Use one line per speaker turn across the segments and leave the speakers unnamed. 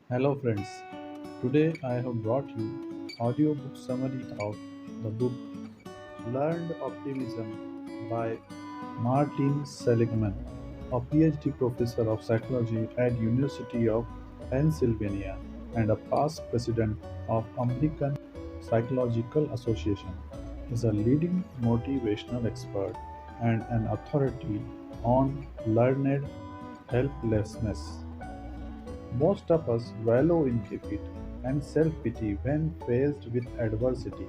Hello friends. Today I have brought you audiobook summary of the book Learned Optimism by Martin Seligman, a PhD professor of psychology at University of Pennsylvania and a past president of American Psychological Association. He is a leading motivational expert and an authority on learned helplessness. Most of us wallow in defeat and self pity when faced with adversity.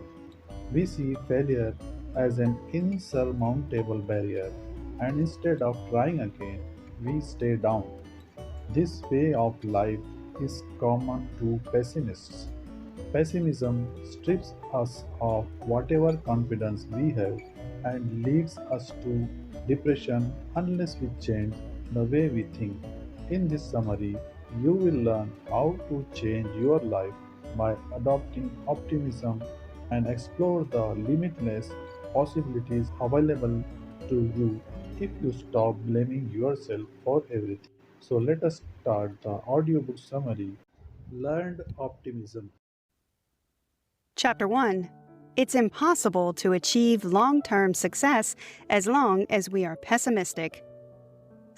We see failure as an insurmountable barrier, and instead of trying again, we stay down. This way of life is common to pessimists. Pessimism strips us of whatever confidence we have and leads us to depression unless we change the way we think. In this summary, you will learn how to change your life by adopting optimism and explore the limitless possibilities available to you if you stop blaming yourself for everything. So let us start the audiobook summary. Learned Optimism.
Chapter 1. It's impossible to achieve long-term success as long as we are pessimistic.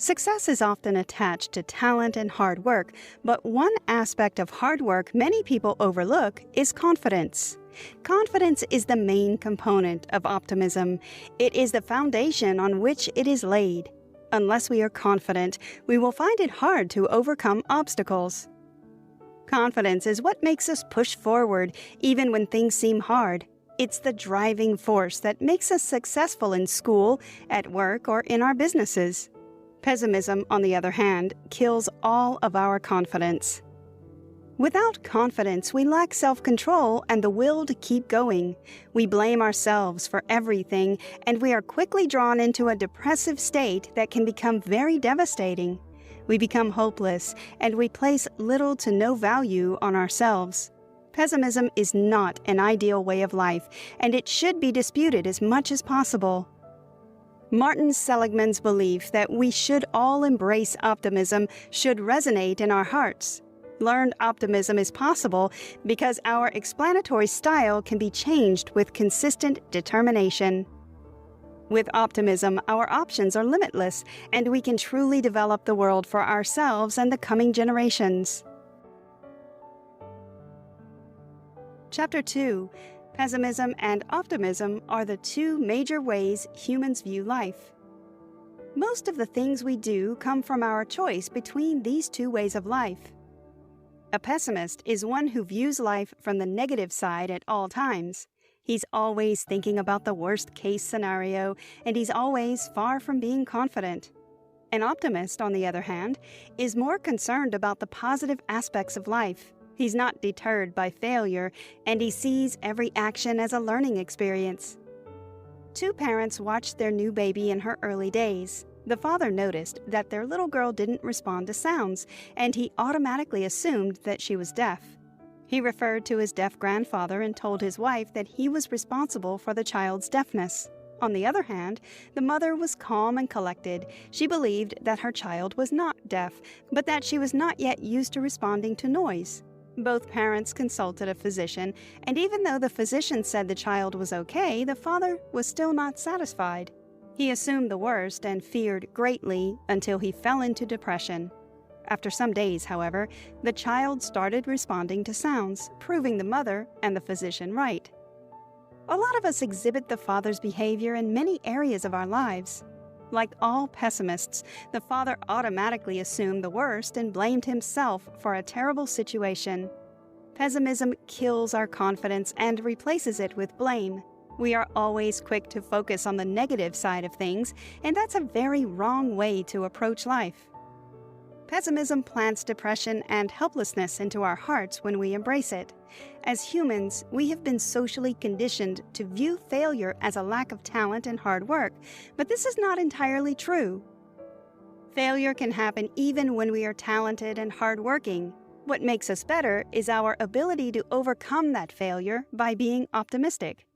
Success is often attached to talent and hard work, but one aspect of hard work many people overlook is confidence. Confidence is the main component of optimism. It is the foundation on which it is laid. Unless we are confident, we will find it hard to overcome obstacles. Confidence is what makes us push forward even when things seem hard. It's the driving force that makes us successful in school, at work, or in our businesses. Pessimism, on the other hand, kills all of our confidence. Without confidence, we lack self-control and the will to keep going. We blame ourselves for everything, and we are quickly drawn into a depressive state that can become very devastating. We become hopeless, and we place little to no value on ourselves. Pessimism is not an ideal way of life, and it should be disputed as much as possible. Martin Seligman's belief that we should all embrace optimism should resonate in our hearts. Learned optimism is possible because our explanatory style can be changed with consistent determination. With optimism, our options are limitless, and we can truly develop the world for ourselves and the coming generations. Chapter 2. Pessimism and optimism are the two major ways humans view life. Most of the things we do come from our choice between these two ways of life. A pessimist is one who views life from the negative side at all times. He's always thinking about the worst-case scenario, and he's always far from being confident. An optimist, on the other hand, is more concerned about the positive aspects of life. He's not deterred by failure, and he sees every action as a learning experience. Two parents watched their new baby in her early days. The father noticed that their little girl didn't respond to sounds, and he automatically assumed that she was deaf. He referred to his deaf grandfather and told his wife that he was responsible for the child's deafness. On the other hand, the mother was calm and collected. She believed that her child was not deaf, but that she was not yet used to responding to noise. Both parents consulted a physician, and even though the physician said the child was okay, the father was still not satisfied. He assumed the worst and feared greatly until he fell into depression. After some days, however, the child started responding to sounds, proving the mother and the physician right. A lot of us exhibit the father's behavior in many areas of our lives. Like all pessimists, the father automatically assumed the worst and blamed himself for a terrible situation. Pessimism kills our confidence and replaces it with blame. We are always quick to focus on the negative side of things, and that's a very wrong way to approach life. Pessimism plants depression and helplessness into our hearts when we embrace it. As humans, we have been socially conditioned to view failure as a lack of talent and hard work, but this is not entirely true. Failure can happen even when we are talented and hardworking. What makes us better is our ability to overcome that failure by being optimistic.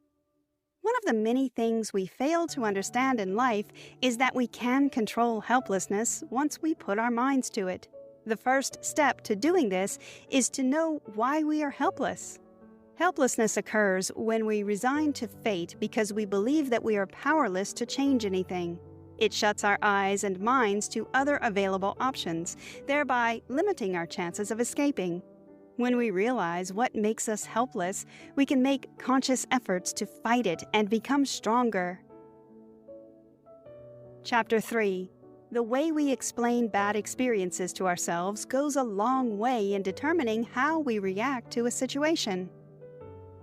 One of the many things we fail to understand in life is that we can control helplessness once we put our minds to it. The first step to doing this is to know why we are helpless. Helplessness occurs when we resign to fate because we believe that we are powerless to change anything. It shuts our eyes and minds to other available options, thereby limiting our chances of escaping. When we realize what makes us helpless, we can make conscious efforts to fight it and become stronger. Chapter 3. The way we explain bad experiences to ourselves goes a long way in determining how we react to a situation.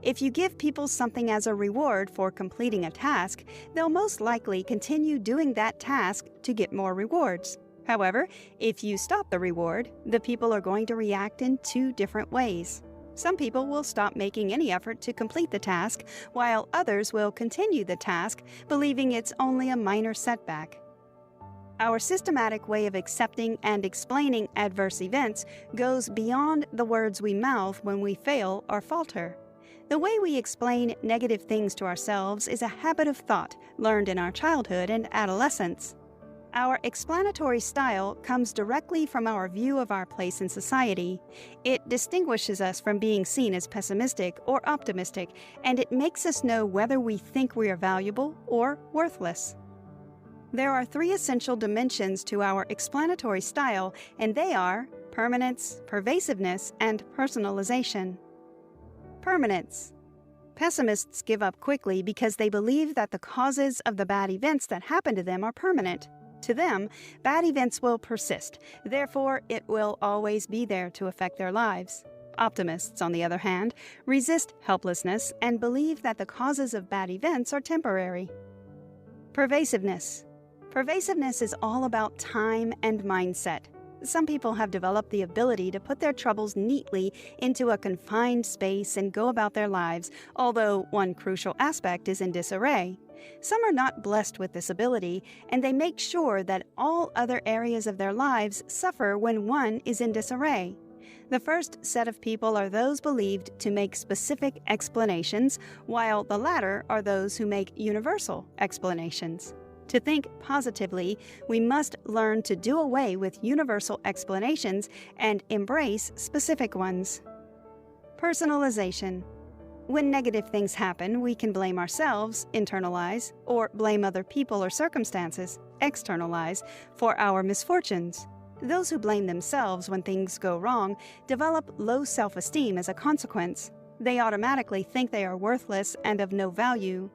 If you give people something as a reward for completing a task, they'll most likely continue doing that task to get more rewards. However, if you stop the reward, the people are going to react in two different ways. Some people will stop making any effort to complete the task, while others will continue the task, believing it's only a minor setback. Our systematic way of accepting and explaining adverse events goes beyond the words we mouth when we fail or falter. The way we explain negative things to ourselves is a habit of thought learned in our childhood and adolescence. Our explanatory style comes directly from our view of our place in society. It distinguishes us from being seen as pessimistic or optimistic, and it makes us know whether we think we are valuable or worthless. There are three essential dimensions to our explanatory style, and they are permanence, pervasiveness, and personalization. Permanence. Pessimists give up quickly because they believe that the causes of the bad events that happen to them are permanent. To them, bad events will persist. Therefore, it will always be there to affect their lives. Optimists, on the other hand, resist helplessness and believe that the causes of bad events are temporary. Pervasiveness. Pervasiveness is all about time and mindset. Some people have developed the ability to put their troubles neatly into a confined space and go about their lives, although one crucial aspect is in disarray. Some are not blessed with this ability, and they make sure that all other areas of their lives suffer when one is in disarray. The first set of people are those believed to make specific explanations, while the latter are those who make universal explanations. To think positively, we must learn to do away with universal explanations and embrace specific ones. Personalization. When negative things happen, we can blame ourselves, internalize, or blame other people or circumstances, externalize, for our misfortunes. Those who blame themselves when things go wrong develop low self-esteem as a consequence. They automatically think they are worthless and of no value.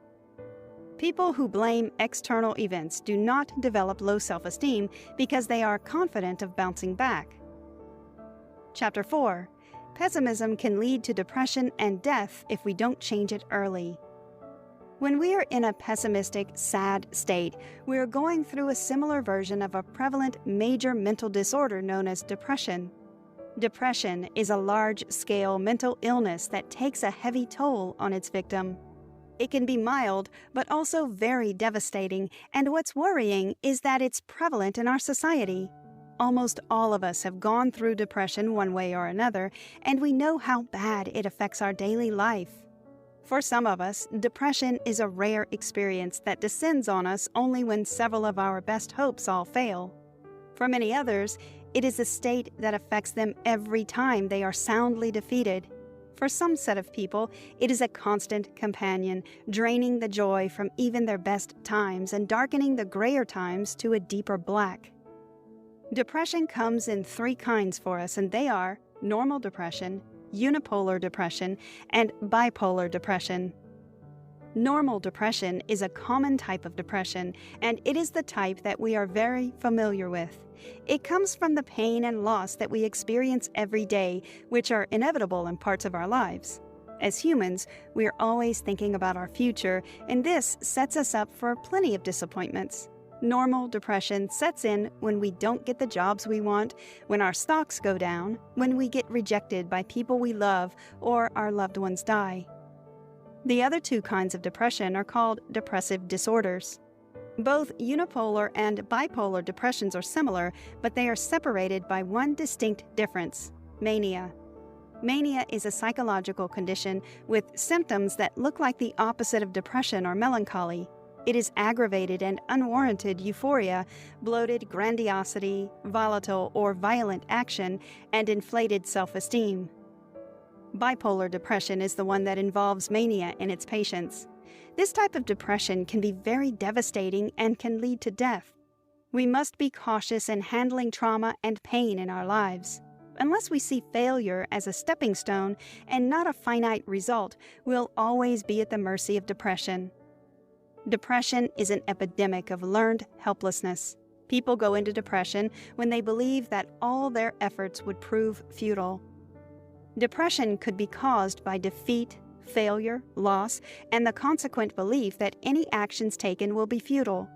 People who blame external events do not develop low self-esteem because they are confident of bouncing back. Chapter 4. Pessimism can lead to depression and death if we don't change it early. When we are in a pessimistic, sad state, we are going through a similar version of a prevalent major mental disorder known as depression. Depression is a large-scale mental illness that takes a heavy toll on its victim. It can be mild, but also very devastating, and what's worrying is that it's prevalent in our society. Almost all of us have gone through depression one way or another, and we know how bad it affects our daily life. For some of us, depression is a rare experience that descends on us only when several of our best hopes all fail. For many others, it is a state that affects them every time they are soundly defeated. For some set of people, it is a constant companion, draining the joy from even their best times and darkening the grayer times to a deeper black. Depression comes in three kinds for us, and they are normal depression, unipolar depression, and bipolar depression. Normal depression is a common type of depression, and it is the type that we are very familiar with. It comes from the pain and loss that we experience every day, which are inevitable in parts of our lives. As humans, we are always thinking about our future, and this sets us up for plenty of disappointments. Normal depression sets in when we don't get the jobs we want, when our stocks go down, when we get rejected by people we love, or our loved ones die. The other two kinds of depression are called depressive disorders. Both unipolar and bipolar depressions are similar, but they are separated by one distinct difference: mania. Mania is a psychological condition with symptoms that look like the opposite of depression or melancholy. It is aggravated and unwarranted euphoria, bloated grandiosity, volatile or violent action, and inflated self-esteem. Bipolar depression is the one that involves mania in its patients. This type of depression can be very devastating and can lead to death. We must be cautious in handling trauma and pain in our lives. Unless we see failure as a stepping stone and not a finite result, we'll always be at the mercy of depression. Depression is an epidemic of learned helplessness. People go into depression when they believe that all their efforts would prove futile. Depression could be caused by defeat, failure, loss, and the consequent belief that any actions taken will be futile.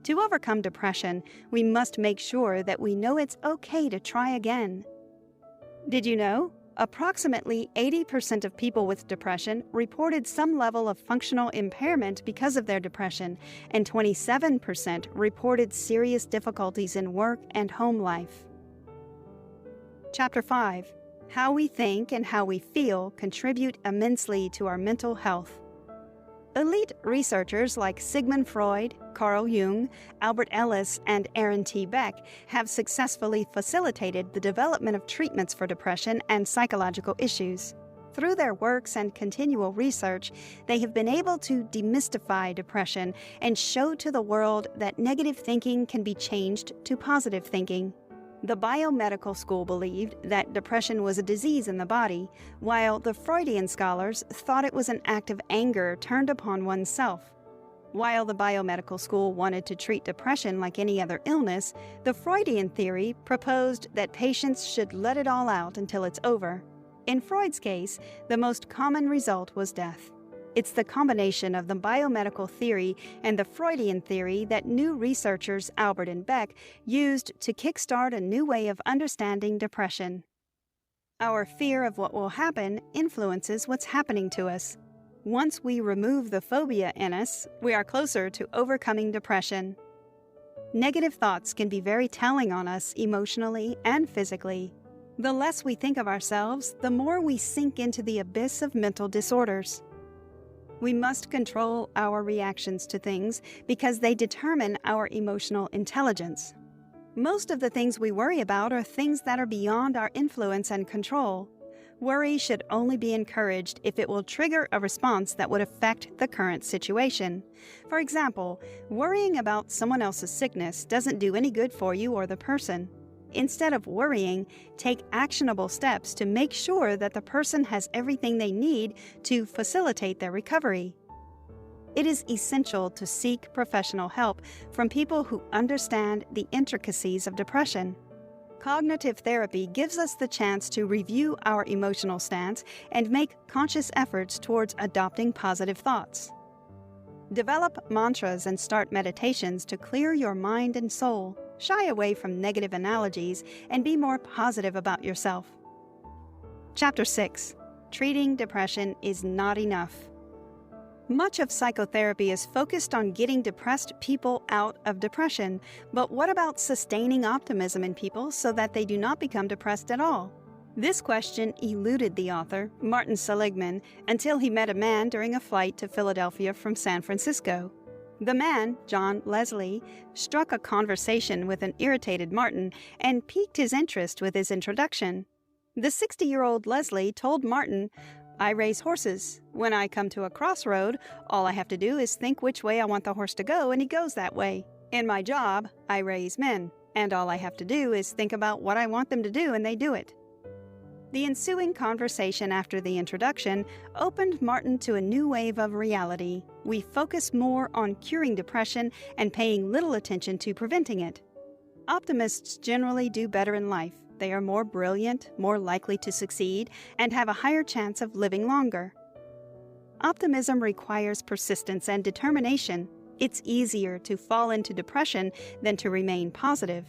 To overcome depression, we must make sure that we know it's okay to try again. Did you know? Approximately 80% of people with depression reported some level of functional impairment because of their depression, and 27% reported serious difficulties in work and home life. Chapter 5. How we think and how we feel contribute immensely to our mental health. Elite researchers like Sigmund Freud, Carl Jung, Albert Ellis, and Aaron T. Beck have successfully facilitated the development of treatments for depression and psychological issues. Through their works and continual research, they have been able to demystify depression and show to the world that negative thinking can be changed to positive thinking. The biomedical school believed that depression was a disease in the body, while the Freudian scholars thought it was an act of anger turned upon oneself. While the biomedical school wanted to treat depression like any other illness, the Freudian theory proposed that patients should let it all out until it's over. In Freud's case, the most common result was death. It's the combination of the biomedical theory and the Freudian theory that new researchers Albert and Beck used to kickstart a new way of understanding depression. Our fear of what will happen influences what's happening to us. Once we remove the phobia in us, we are closer to overcoming depression. Negative thoughts can be very telling on us emotionally and physically. The less we think of ourselves, the more we sink into the abyss of mental disorders. We must control our reactions to things because they determine our emotional intelligence. Most of the things we worry about are things that are beyond our influence and control. Worry should only be encouraged if it will trigger a response that would affect the current situation. For example, worrying about someone else's sickness doesn't do any good for you or the person. Instead of worrying, take actionable steps to make sure that the person has everything they need to facilitate their recovery. It is essential to seek professional help from people who understand the intricacies of depression. Cognitive therapy gives us the chance to review our emotional stance and make conscious efforts towards adopting positive thoughts. Develop mantras and start meditations to clear your mind and soul. Shy away from negative analogies and be more positive about yourself. Chapter 6. Treating depression is not enough. Much of psychotherapy is focused on getting depressed people out of depression, but what about sustaining optimism in people so that they do not become depressed at all? This question eluded the author, Martin Seligman, until he met a man during a flight to Philadelphia from San Francisco. The man, John Leslie, struck a conversation with an irritated Martin and piqued his interest with his introduction. The 60-year-old Leslie told Martin, "I raise horses. When I come to a crossroad, all I have to do is think which way I want the horse to go, and he goes that way. In my job, I raise men, and all I have to do is think about what I want them to do, and they do it." The ensuing conversation after the introduction opened Martin to a new wave of reality. We focus more on curing depression and paying little attention to preventing it. Optimists generally do better in life. They are more brilliant, more likely to succeed, and have a higher chance of living longer. Optimism requires persistence and determination. It's easier to fall into depression than to remain positive.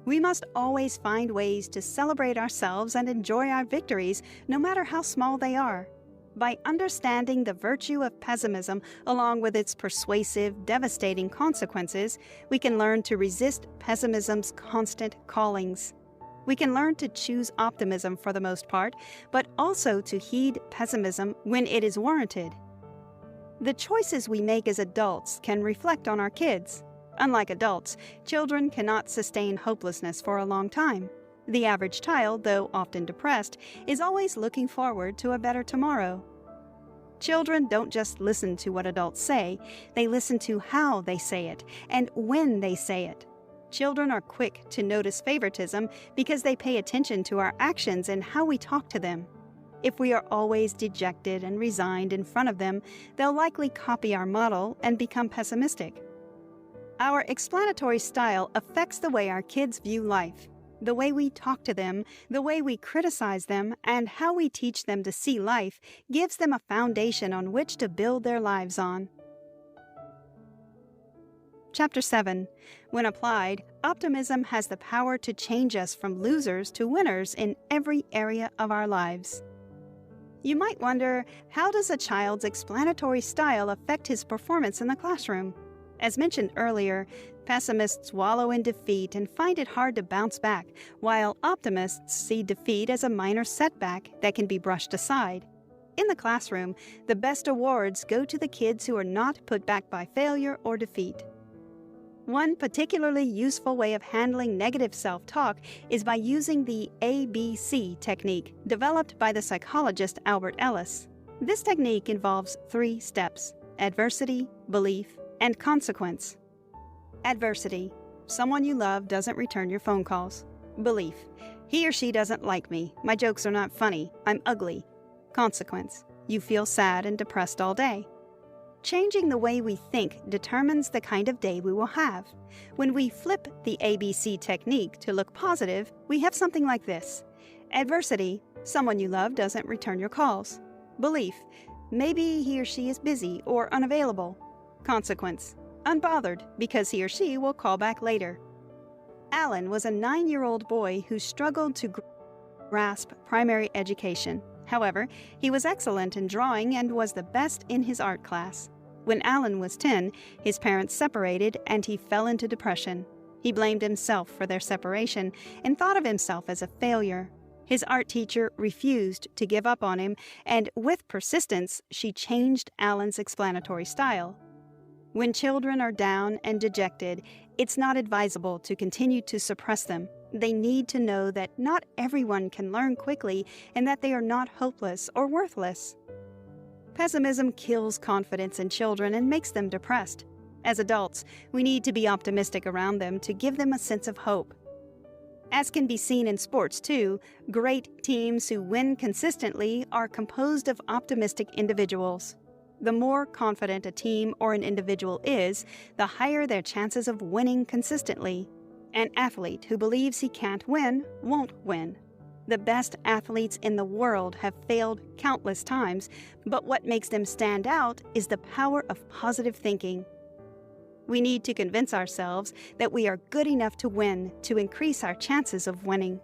We must always find ways to celebrate ourselves and enjoy our victories, no matter how small they are. By understanding the virtue of pessimism along with its persuasive, devastating consequences, we can learn to resist pessimism's constant callings. We can learn to choose optimism for the most part, but also to heed pessimism when it is warranted. The choices we make as adults can reflect on our kids. Unlike adults, children cannot sustain hopelessness for a long time. The average child, though often depressed, is always looking forward to a better tomorrow. Children don't just listen to what adults say, they listen to how they say it and when they say it. Children are quick to notice favoritism because they pay attention to our actions and how we talk to them. If we are always dejected and resigned in front of them, they'll likely copy our model and become pessimistic. Our explanatory style affects the way our kids view life. The way we talk to them, the way we criticize them, and how we teach them to see life gives them a foundation on which to build their lives on. Chapter 7. When applied, optimism has the power to change us from losers to winners in every area of our lives. You might wonder, how does a child's explanatory style affect his performance in the classroom? As mentioned earlier, pessimists wallow in defeat and find it hard to bounce back, while optimists see defeat as a minor setback that can be brushed aside. In the classroom, the best awards go to the kids who are not put back by failure or defeat. One particularly useful way of handling negative self-talk is by using the ABC technique, developed by the psychologist Albert Ellis. This technique involves 3 steps: adversity, belief, and consequence. Adversity. Someone you love doesn't return your phone calls. Belief. He or she doesn't like me. My jokes are not funny. I'm ugly. Consequence. You feel sad and depressed all day. Changing the way we think determines the kind of day we will have. When we flip the ABC technique to look positive, we have something like this. Adversity. Someone you love doesn't return your calls. Belief. Maybe he or she is busy or unavailable. Consequence. Unbothered, because he or she will call back later. Alan was a 9-year-old boy who struggled to grasp primary education. However, he was excellent in drawing and was the best in his art class. When Alan was 10, his parents separated and he fell into depression. He blamed himself for their separation and thought of himself as a failure. His art teacher refused to give up on him, and with persistence, she changed Alan's explanatory style. When children are down and dejected, it's not advisable to continue to suppress them. They need to know that not everyone can learn quickly and that they are not hopeless or worthless. Pessimism kills confidence in children and makes them depressed. As adults, we need to be optimistic around them to give them a sense of hope. As can be seen in sports too, great teams who win consistently are composed of optimistic individuals. The more confident a team or an individual is, the higher their chances of winning consistently. An athlete who believes he can't win won't win. The best athletes in the world have failed countless times, but what makes them stand out is the power of positive thinking. We need to convince ourselves that we are good enough to win to increase our chances of winning.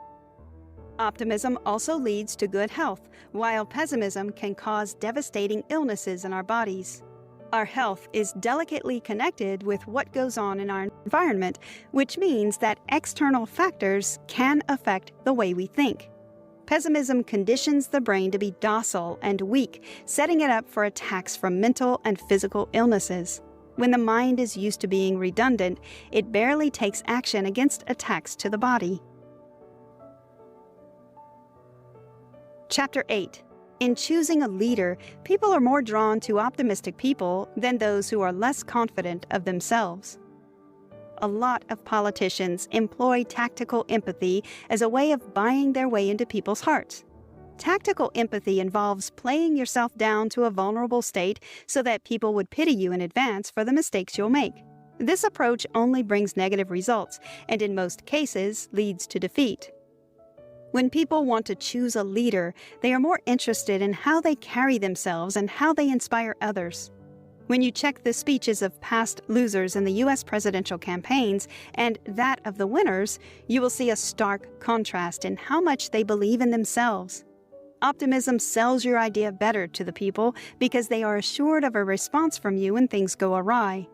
Optimism also leads to good health, while pessimism can cause devastating illnesses in our bodies. Our health is delicately connected with what goes on in our environment, which means that external factors can affect the way we think. Pessimism conditions the brain to be docile and weak, setting it up for attacks from mental and physical illnesses. When the mind is used to being redundant, it barely takes action against attacks to the body. Chapter 8. In choosing a leader, people are more drawn to optimistic people than those who are less confident of themselves. A lot of politicians employ tactical empathy as a way of buying their way into people's hearts. Tactical empathy involves playing yourself down to a vulnerable state so that people would pity you in advance for the mistakes you'll make. This approach only brings negative results and in most cases leads to defeat. When people want to choose a leader, they are more interested in how they carry themselves and how they inspire others. When you check the speeches of past losers in the U.S. presidential campaigns and that of the winners, you will see a stark contrast in how much they believe in themselves. Optimism sells your idea better to the people because they are assured of a response from you when things go awry.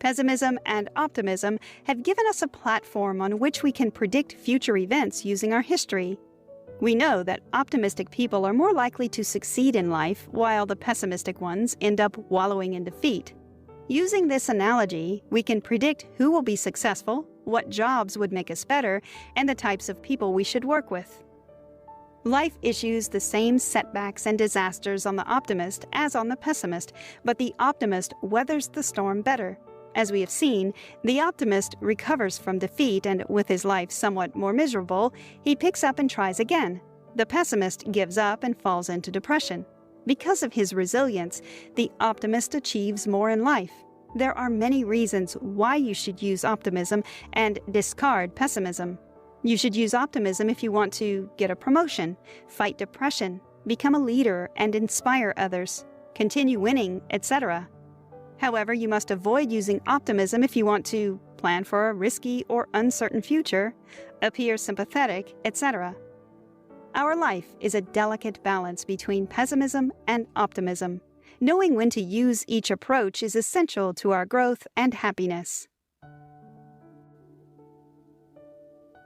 Pessimism and optimism have given us a platform on which we can predict future events using our history. We know that optimistic people are more likely to succeed in life, while the pessimistic ones end up wallowing in defeat. Using this analogy, we can predict who will be successful, what jobs would make us better, and the types of people we should work with. Life issues the same setbacks and disasters on the optimist as on the pessimist, but the optimist weathers the storm better. As we have seen, the optimist recovers from defeat and, with his life somewhat more miserable, he picks up and tries again. The pessimist gives up and falls into depression. Because of his resilience, the optimist achieves more in life. There are many reasons why you should use optimism and discard pessimism. You should use optimism if you want to get a promotion, fight depression, become a leader and inspire others, continue winning, etc. However, you must avoid using optimism if you want to plan for a risky or uncertain future, appear sympathetic, etc. Our life is a delicate balance between pessimism and optimism. Knowing when to use each approach is essential to our growth and happiness.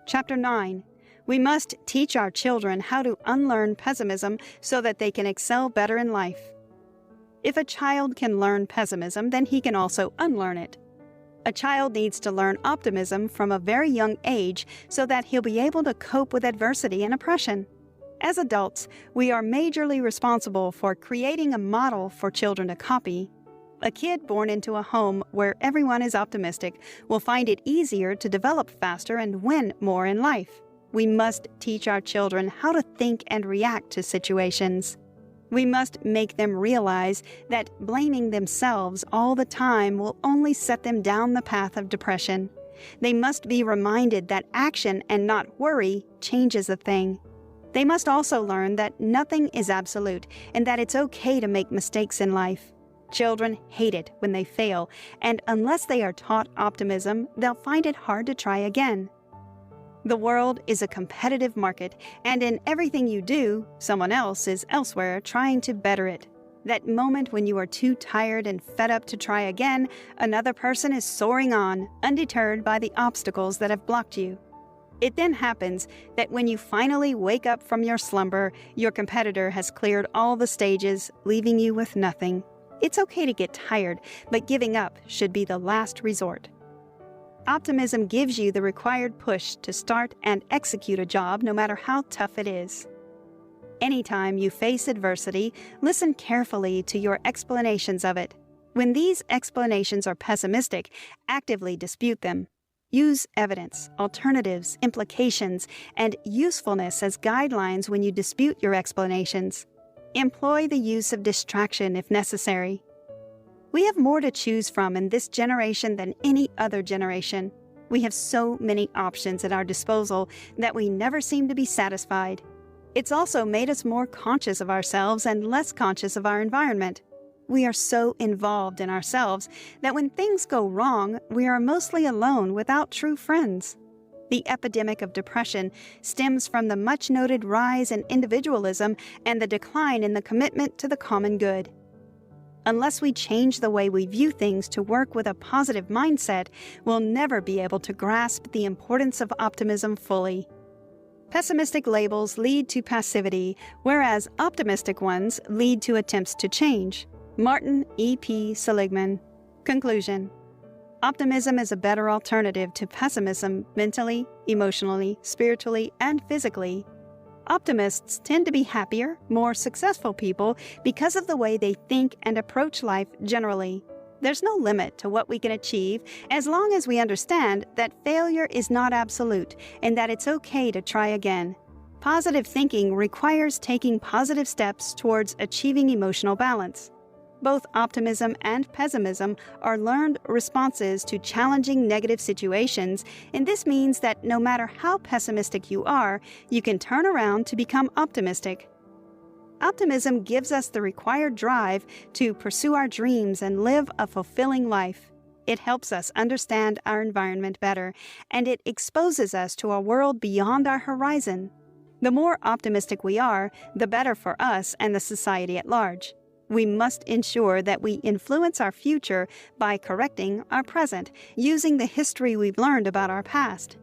Chapter 9. We must teach our children how to unlearn pessimism so that they can excel better in life. If a child can learn pessimism, then he can also unlearn it. A child needs to learn optimism from a very young age so that he'll be able to cope with adversity and oppression. As adults, we are majorly responsible for creating a model for children to copy. A kid born into a home where everyone is optimistic will find it easier to develop faster and win more in life. We must teach our children how to think and react to situations. We must make them realize that blaming themselves all the time will only set them down the path of depression. They must be reminded that action and not worry changes a thing. They must also learn that nothing is absolute and that it's okay to make mistakes in life. Children hate it when they fail, and unless they are taught optimism, they'll find it hard to try again. The world is a competitive market, and in everything you do, someone else is elsewhere trying to better it. That moment when you are too tired and fed up to try again, another person is soaring on, undeterred by the obstacles that have blocked you. It then happens that when you finally wake up from your slumber, your competitor has cleared all the stages, leaving you with nothing. It's okay to get tired, but giving up should be the last resort. Optimism gives you the required push to start and execute a job no matter how tough it is. Anytime you face adversity, listen carefully to your explanations of it. When these explanations are pessimistic, actively dispute them. Use evidence, alternatives, implications, and usefulness as guidelines when you dispute your explanations. Employ the use of distraction if necessary. We have more to choose from in this generation than any other generation. We have so many options at our disposal that we never seem to be satisfied. It's also made us more conscious of ourselves and less conscious of our environment. We are so involved in ourselves that when things go wrong, we are mostly alone without true friends. The epidemic of depression stems from the much-noted rise in individualism and the decline in the commitment to the common good. Unless we change the way we view things to work with a positive mindset, we'll never be able to grasp the importance of optimism fully. Pessimistic labels lead to passivity, whereas optimistic ones lead to attempts to change. Martin E.P. Seligman. Conclusion. Optimism is a better alternative to pessimism mentally, emotionally, spiritually, and physically. Optimists tend to be happier, more successful people because of the way they think and approach life generally. There's no limit to what we can achieve as long as we understand that failure is not absolute and that it's okay to try again. Positive thinking requires taking positive steps towards achieving emotional balance. Both optimism and pessimism are learned responses to challenging negative situations, and this means that no matter how pessimistic you are, you can turn around to become optimistic. Optimism gives us the required drive to pursue our dreams and live a fulfilling life. It helps us understand our environment better, and it exposes us to a world beyond our horizon. The more optimistic we are, the better for us and the society at large. We must ensure that we influence our future by correcting our present, using the history we've learned about our past.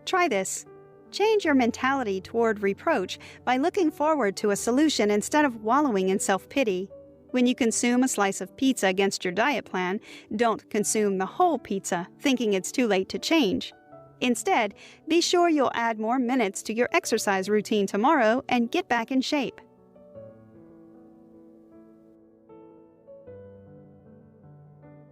Try this. Change your mentality toward reproach by looking forward to a solution instead of wallowing in self-pity. When you consume a slice of pizza against your diet plan, don't consume the whole pizza, thinking it's too late to change. Instead, be sure you'll add more minutes to your exercise routine tomorrow and get back in shape.